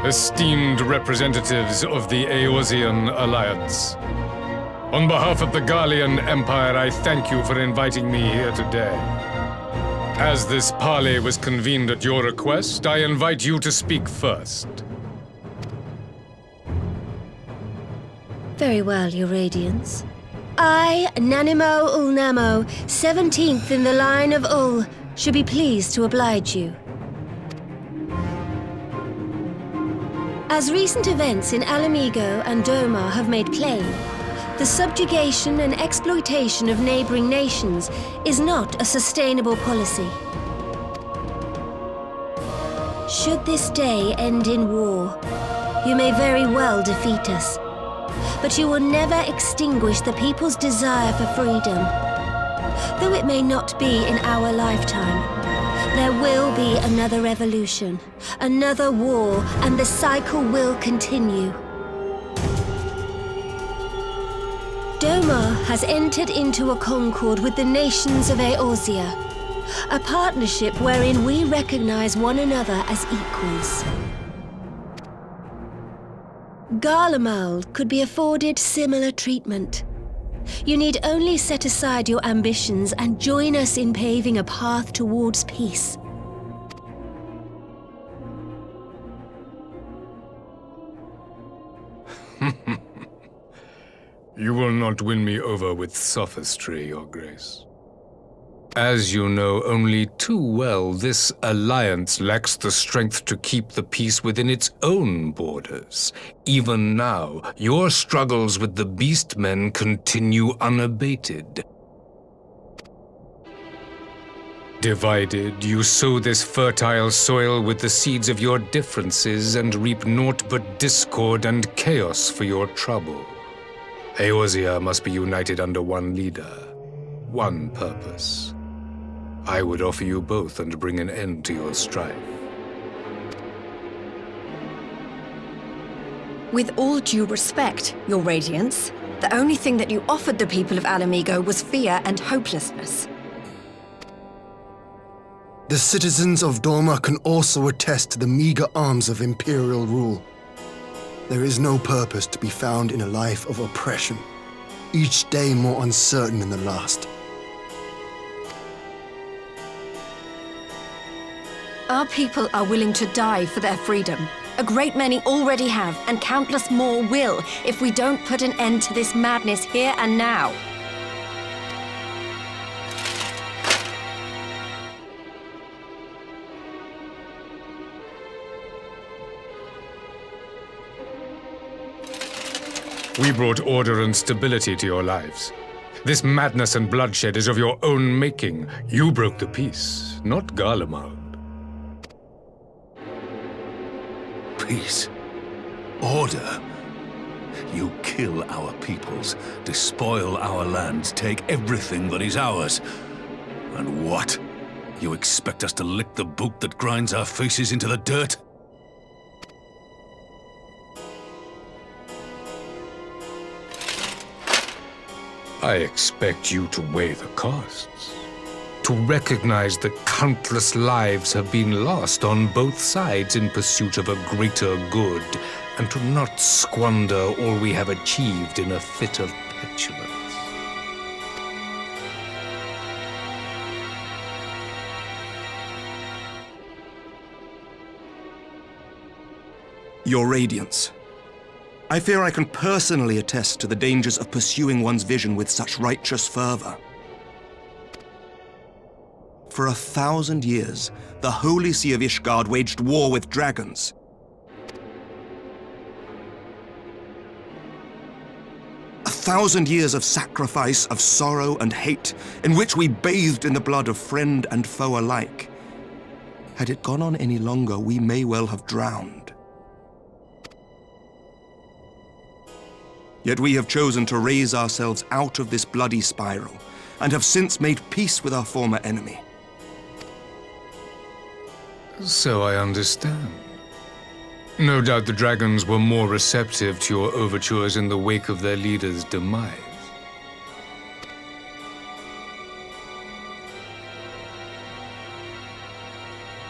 esteemed representatives of the Eorzean Alliance. On behalf of the Gallian Empire, I thank you for inviting me here today. As this parley was convened at your request, I invite you to speak first. Very well, Your Radiance. I, Nanimo Ulnamo, 17th in the line of Ul, should be pleased to oblige you. As recent events in Alamigo and Domar have made plain, the subjugation and exploitation of neighboring nations is not a sustainable policy. Should this day end in war, you may very well defeat us, but you will never extinguish the people's desire for freedom. Though it may not be in our lifetime, there will be another revolution, another war, and the cycle will continue. Domar has entered into a concord with the nations of Eorzea, a partnership wherein we recognize one another as equals. Garlemald could be afforded similar treatment. You need only set aside your ambitions and join us in paving a path towards peace. You will not win me over with sophistry, Your Grace. As you know only too well, this alliance lacks the strength to keep the peace within its own borders. Even now, your struggles with the Beastmen continue unabated. Divided, you sow this fertile soil with the seeds of your differences and reap naught but discord and chaos for your trouble. Eorzea must be united under one leader, one purpose. I would offer you both and bring an end to your strife. With all due respect, Your Radiance, the only thing that you offered the people of Alamigo was fear and hopelessness. The citizens of Domar can also attest to the meager arms of imperial rule. There is no purpose to be found in a life of oppression, each day more uncertain than the last. Our people are willing to die for their freedom. A great many already have, and countless more will, if we don't put an end to this madness here and now. We brought order and stability to your lives. This madness and bloodshed is of your own making. You broke the peace, not Garlemald. Peace. Order. You kill our peoples, despoil our lands, take everything that is ours. And what? You expect us to lick the boot that grinds our faces into the dirt? I expect you to weigh the costs, to recognize that countless lives have been lost on both sides in pursuit of a greater good, and to not squander all we have achieved in a fit of petulance. Your Radiance, I fear I can personally attest to the dangers of pursuing one's vision with such righteous fervor. For 1,000 years, the Holy See of Ishgard waged war with dragons. A 1,000 years of sacrifice, of sorrow and hate, in which we bathed in the blood of friend and foe alike. Had it gone on any longer, we may well have drowned. Yet we have chosen to raise ourselves out of this bloody spiral, and have since made peace with our former enemy. So I understand. No doubt the dragons were more receptive to your overtures in the wake of their leader's demise.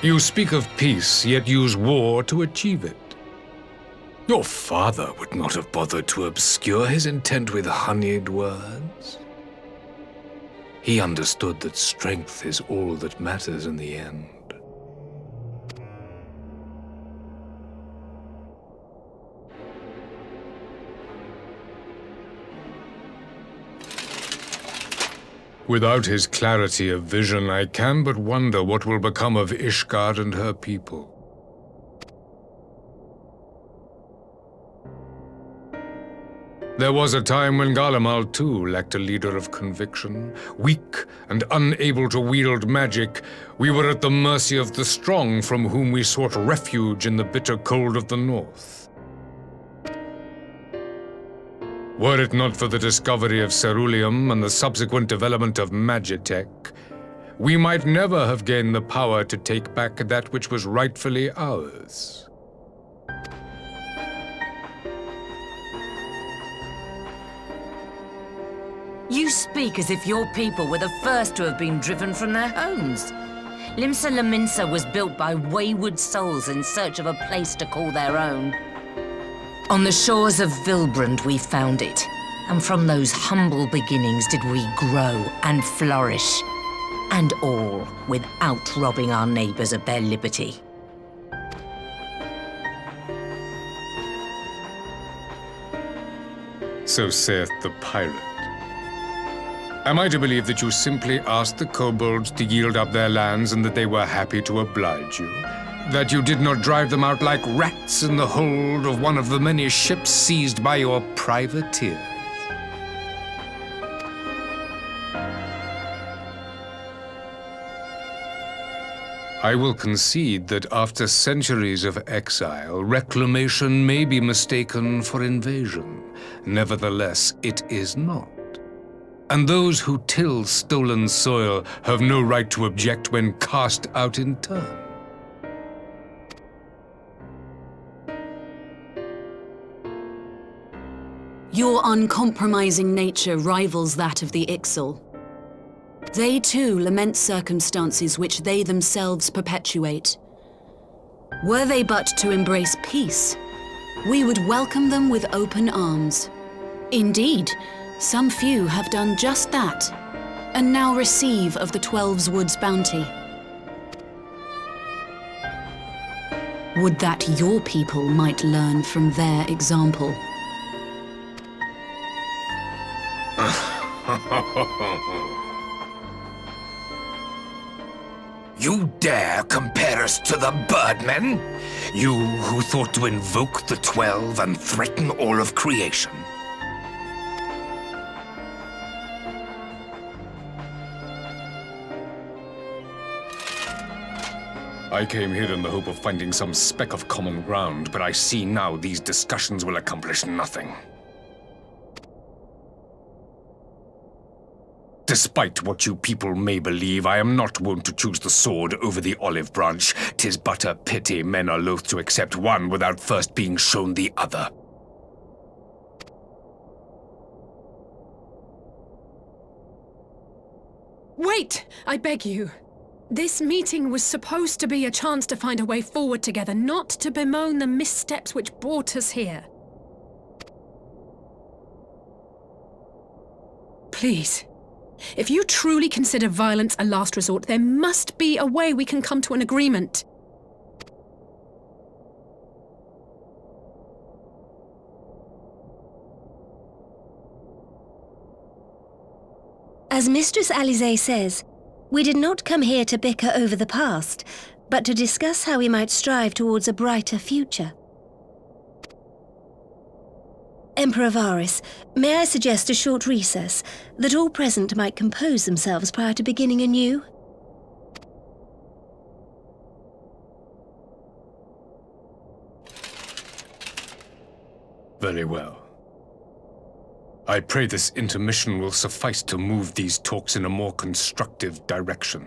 You speak of peace, yet use war to achieve it. Your father would not have bothered to obscure his intent with honeyed words. He understood that strength is all that matters in the end. Without his clarity of vision, I can but wonder what will become of Ishgard and her people. There was a time when Garlemald too lacked a leader of conviction. Weak and unable to wield magic, we were at the mercy of the strong from whom we sought refuge in the bitter cold of the north. Were it not for the discovery of ceruleum and the subsequent development of magitech, we might never have gained the power to take back that which was rightfully ours. You speak as if your people were the first to have been driven from their homes. Limsa Lominsa was built by wayward souls in search of a place to call their own. On the shores of Vilbrand we found it, and from those humble beginnings did we grow and flourish, and all without robbing our neighbors of their liberty. So saith the pirate. Am I to believe that you simply asked the kobolds to yield up their lands and that they were happy to oblige you? That you did not drive them out like rats in the hold of one of the many ships seized by your privateers? I will concede that after centuries of exile, reclamation may be mistaken for invasion. Nevertheless, it is not. And those who till stolen soil have no right to object when cast out in turn. Your uncompromising nature rivals that of the Ixal. They too lament circumstances which they themselves perpetuate. Were they but to embrace peace, we would welcome them with open arms. Indeed, some few have done just that, and now receive of the 12's Wood's bounty. Would that your people might learn from their example. You dare compare us to the Birdmen? You who thought to invoke the 12 and threaten all of creation? I came here in the hope of finding some speck of common ground, but I see now these discussions will accomplish nothing. Despite what you people may believe, I am not wont to choose the sword over the olive branch. 'Tis but a pity men are loath to accept one without first being shown the other. Wait, I beg you. This meeting was supposed to be a chance to find a way forward together, not to bemoan the missteps which brought us here. Please. If you truly consider violence a last resort, there must be a way we can come to an agreement. As Mistress Alisaie says, we did not come here to bicker over the past, but to discuss how we might strive towards a brighter future. Emperor Varys, may I suggest a short recess, that all present might compose themselves prior to beginning anew? Very well. I pray this intermission will suffice to move these talks in a more constructive direction.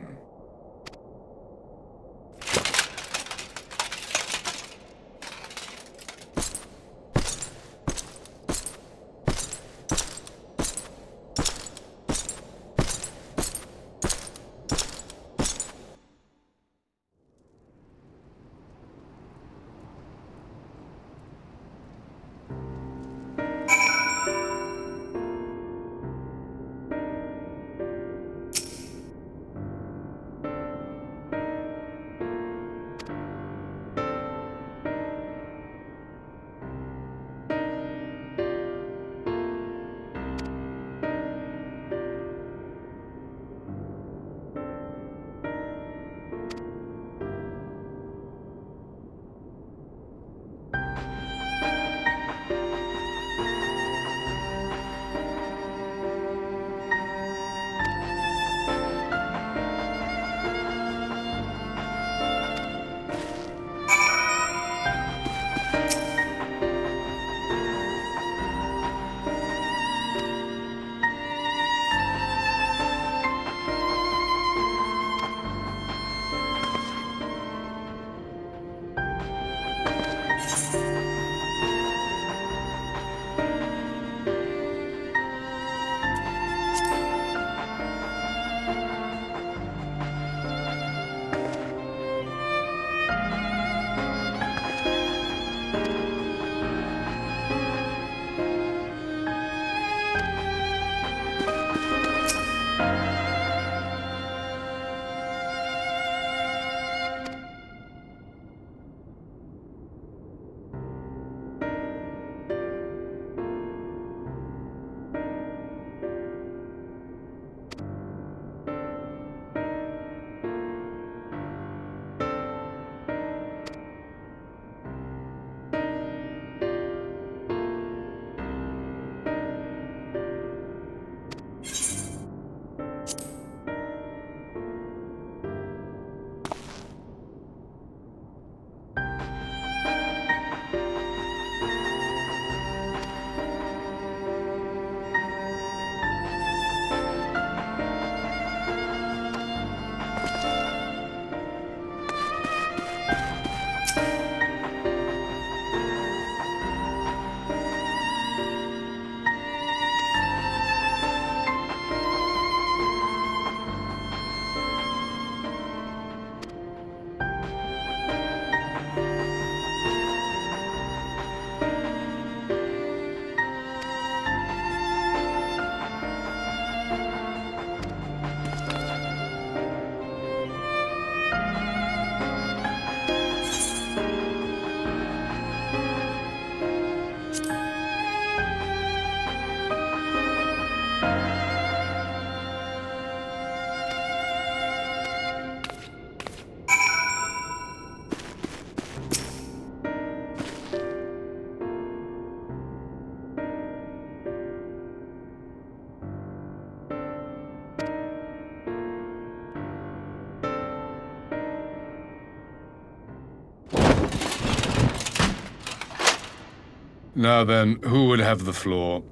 Now then, who would have the floor?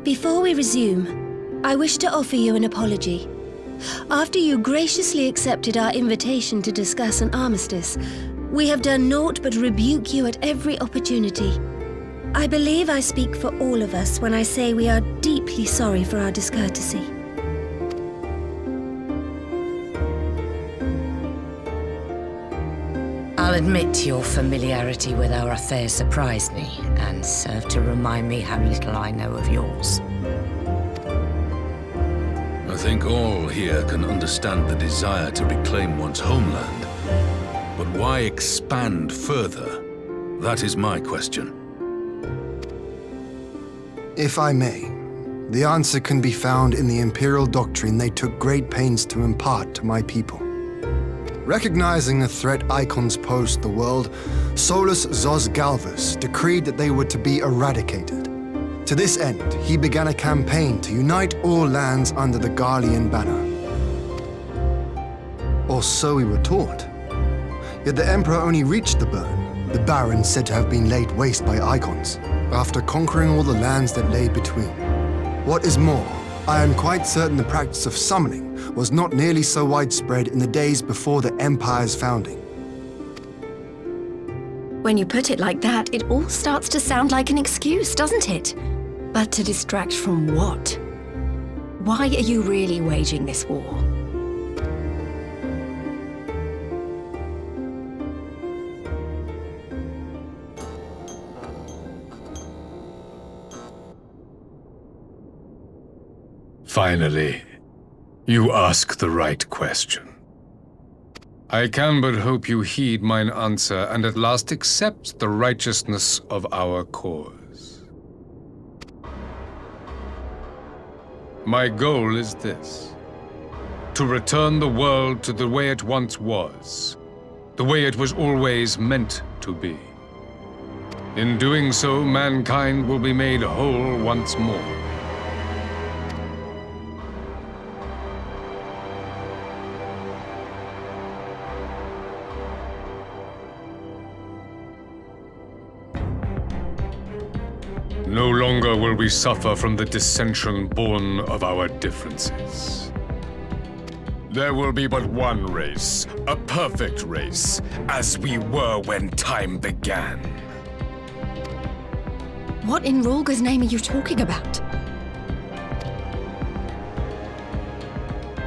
Before we resume, I wish to offer you an apology. After you graciously accepted our invitation to discuss an armistice, we have done naught but rebuke you at every opportunity. I believe I speak for all of us when I say we are deeply sorry for our discourtesy. I'll admit your familiarity with our affairs surprised me, and served to remind me how little I know of yours. I think all here can understand the desire to reclaim one's homeland. But why expand further? That is my question. If I may, the answer can be found in the Imperial doctrine they took great pains to impart to my people. Recognizing the threat icons posed the world, Solus Zos Galvus decreed that they were to be eradicated. To this end, he began a campaign to unite all lands under the Garlean banner. Or so we were taught. Yet the Emperor only reached the burn, the Baron said to have been laid waste by icons, after conquering all the lands that lay between. What is more, I am quite certain the practice of summoning was not nearly so widespread in the days before the Empire's founding. When you put it like that, it all starts to sound like an excuse, doesn't it? But to distract from what? Why are you really waging this war? Finally, you ask the right question. I can but hope you heed mine answer and at last accept the righteousness of our cause. My goal is this: to return the world to the way it once was, the way it was always meant to be. In doing so, mankind will be made whole once more. No longer will we suffer from the dissension born of our differences. There will be but one race, a perfect race, as we were when time began. What in Rhalgr's name are you talking about?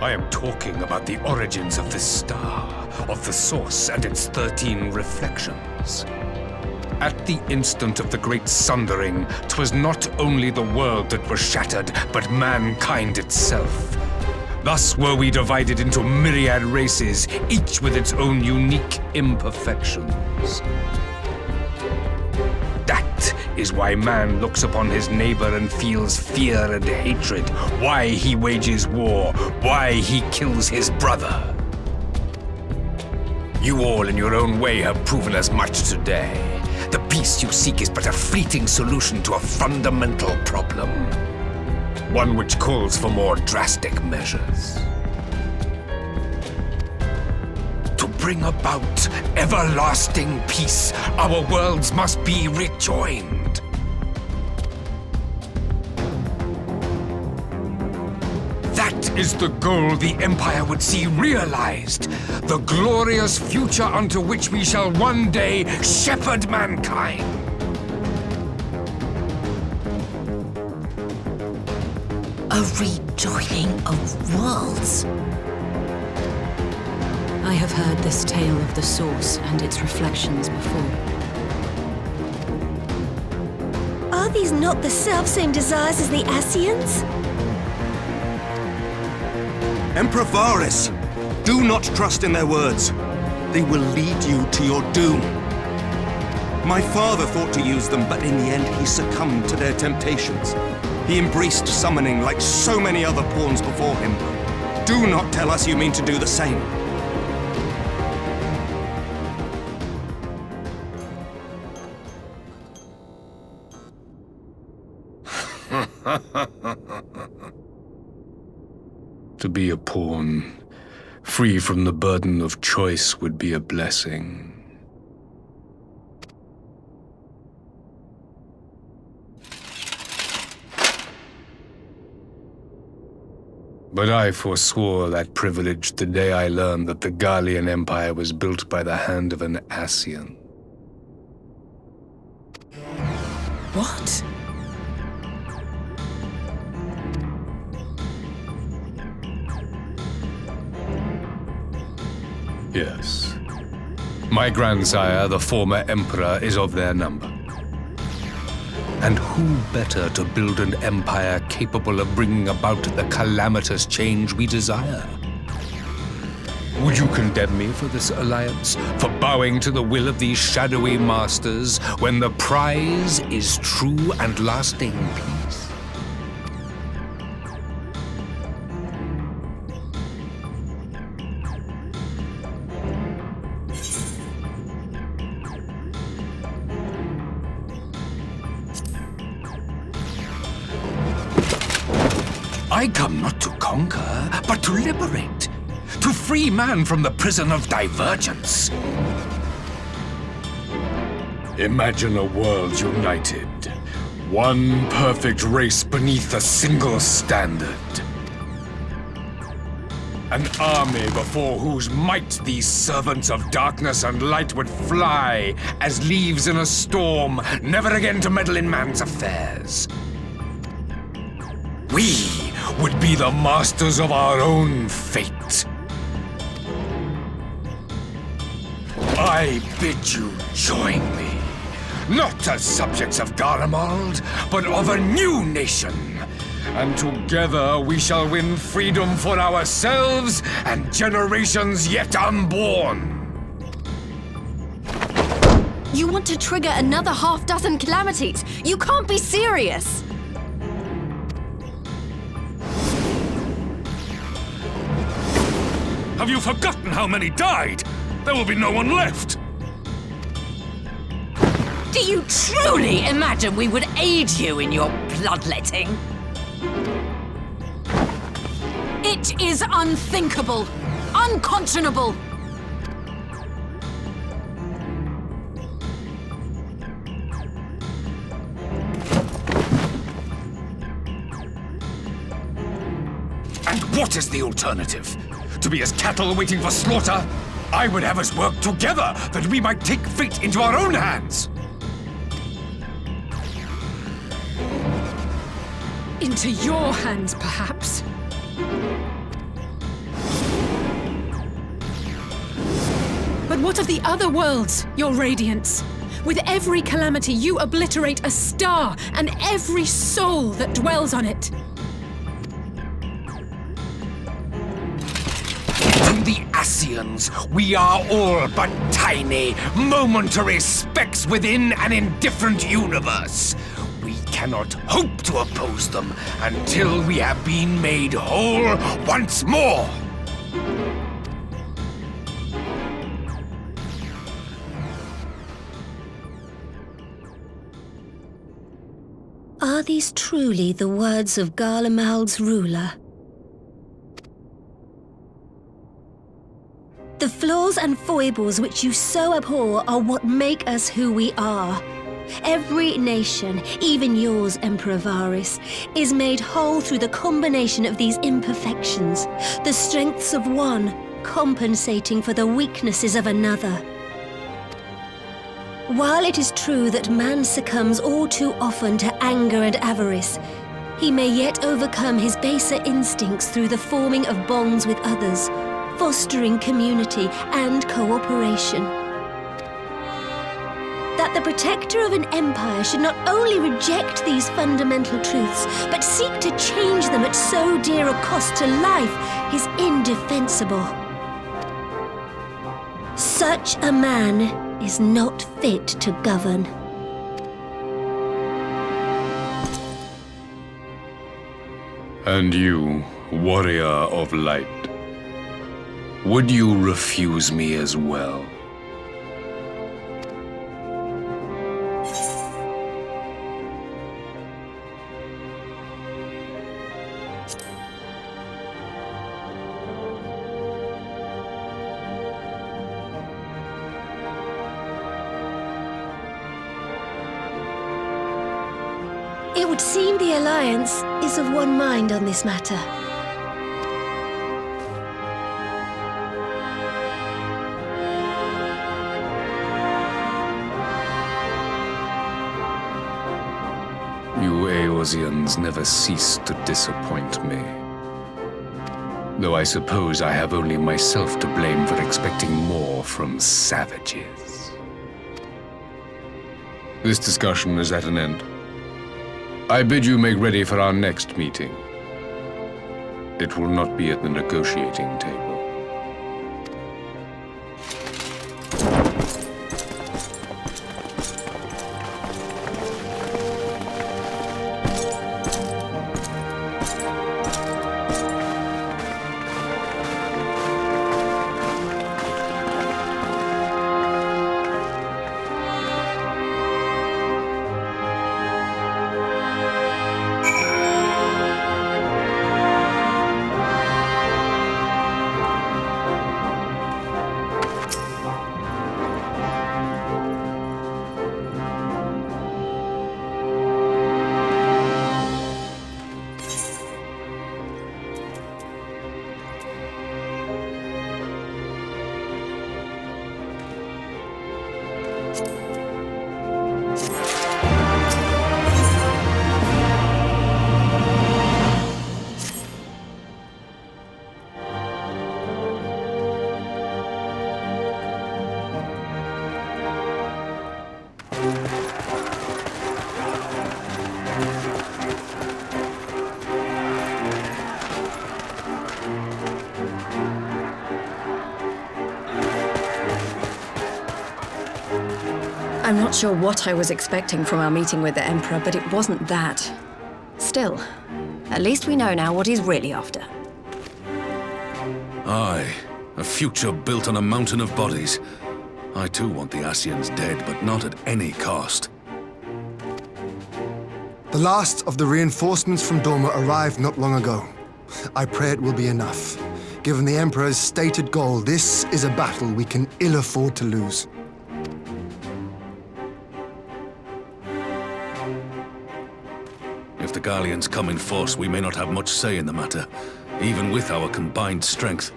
I am talking about the origins of this star, of the source and its 13 reflections. At the instant of the great sundering, 'twas not only the world that was shattered, but mankind itself. Thus were we divided into myriad races, each with its own unique imperfections. That is why man looks upon his neighbor and feels fear and hatred, why he wages war, why he kills his brother. You all in your own way have proven as much today. The peace you seek is but a fleeting solution to a fundamental problem. One which calls for more drastic measures. To bring about everlasting peace, our worlds must be rejoined. That is the goal the Empire would see realized. The glorious future unto which we shall one day shepherd mankind. A rejoining of worlds. I have heard this tale of the source and its reflections before. Are these not the selfsame desires as the Ascians? Emperor Varys, do not trust in their words. They will lead you to your doom. My father thought to use them, but in the end he succumbed to their temptations. He embraced summoning like so many other pawns before him. Do not tell us you mean to do the same. To be a pawn, free from the burden of choice, would be a blessing. But I forswore that privilege the day I learned that the Garlean Empire was built by the hand of an Ascian. What? Yes. My grandsire, the former emperor, is of their number. And who better to build an empire capable of bringing about the calamitous change we desire? Would you condemn me for this alliance, for bowing to the will of these shadowy masters, when the prize is true and lasting peace? I come not to conquer, but to liberate. To free man from the prison of divergence. Imagine a world united. One perfect race beneath a single standard. An army before whose might these servants of darkness and light would fly as leaves in a storm, never again to meddle in man's affairs. We would be the masters of our own fate. I bid you join me, not as subjects of Garlemald, but of a new nation. And together we shall win freedom for ourselves and generations yet unborn. You want to trigger another half-dozen calamities? You can't be serious! Have you forgotten how many died? There will be no one left! Do you truly imagine we would aid you in your bloodletting? It is unthinkable, unconscionable. And what is the alternative? To be as cattle waiting for slaughter? I would have us work together that we might take fate into our own hands. Into your hands, perhaps. But what of the other worlds, your radiance? With every calamity, you obliterate a star and every soul that dwells on it. To the Ascians, we are all but tiny, momentary specks within an indifferent universe. We cannot hope to oppose them until we have been made whole once more. Are these truly the words of Garlemald's ruler? The flaws and foibles which you so abhor are what make us who we are. Every nation, even yours, Emperor Varys, is made whole through the combination of these imperfections, the strengths of one compensating for the weaknesses of another. While it is true that man succumbs all too often to anger and avarice, he may yet overcome his baser instincts through the forming of bonds with others, fostering community and cooperation. That the protector of an empire should not only reject these fundamental truths, but seek to change them at so dear a cost to life is indefensible. Such a man is not fit to govern. And you, warrior of light, would you refuse me as well? It would seem the Alliance is of one mind on this matter. You Eorzeans never cease to disappoint me. Though I suppose I have only myself to blame for expecting more from savages. This discussion is at an end. I bid you make ready for our next meeting. It will not be at the negotiating table. I'm not sure what I was expecting from our meeting with the Emperor, but it wasn't that. Still, at least we know now what he's really after. Aye, a future built on a mountain of bodies. I too want the Ascians dead, but not at any cost. The last of the reinforcements from Dorma arrived not long ago. I pray it will be enough. Given the Emperor's stated goal, this is a battle we can ill afford to lose. If the Gallians come in force, we may not have much say in the matter, even with our combined strength.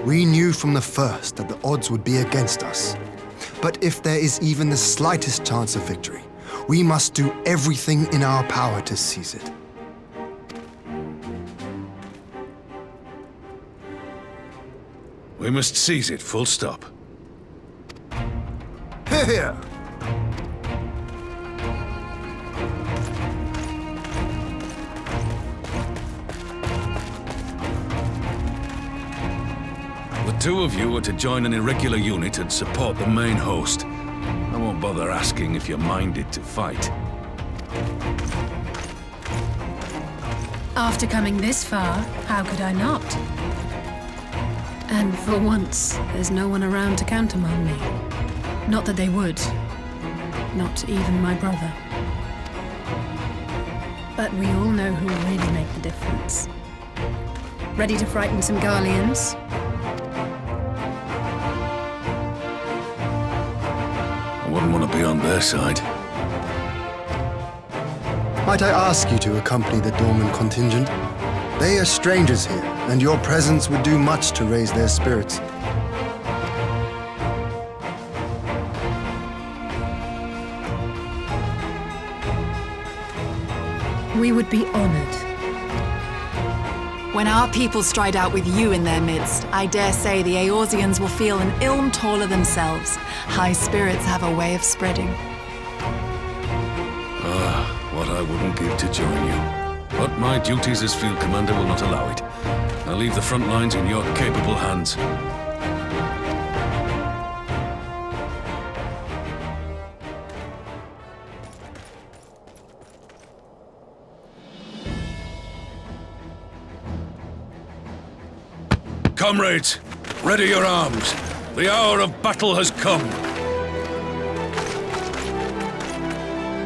We knew from the first that the odds would be against us. But if there is even the slightest chance of victory, we must do everything in our power to seize it. We must seize it, full stop. Hear, hear! The two of you are to join an irregular unit and support the main host. I won't bother asking if you're minded to fight. After coming this far, how could I not? And for once, there's no one around to countermand me. Not that they would. Not even my brother. But we all know who will really make the difference. Ready to frighten some Garleans? I wouldn't want to be on their side. Might I ask you to accompany the Dorman contingent? They are strangers here, and your presence would do much to raise their spirits. We would be honored. When our people stride out with you in their midst, I dare say the Eorzeans will feel an ilm taller themselves. High spirits have a way of spreading. What I wouldn't give to join you. But my duties as field commander will not allow it. I'll leave the front lines in your capable hands. Comrades, ready your arms. The hour of battle has come.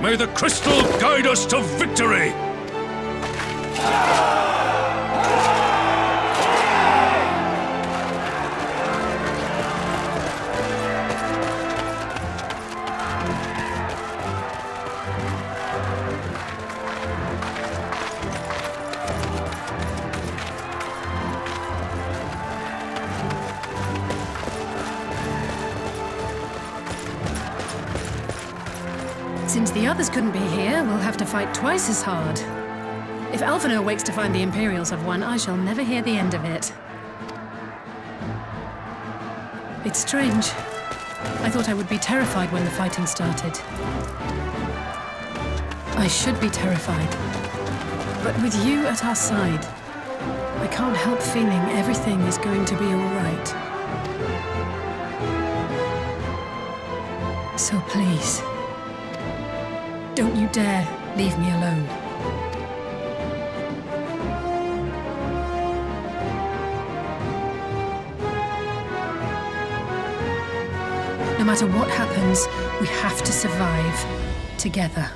May the crystal guide us to victory! means the others couldn't be here. We'll have to fight twice as hard. If Alphinaud wakes to find the Imperials have won, I shall never hear the end of it. It's strange. I thought I would be terrified when the fighting started. I should be terrified. But with you at our side, I can't help feeling everything is going to be all right. So please, don't you dare leave me alone. No matter what happens, we have to survive together.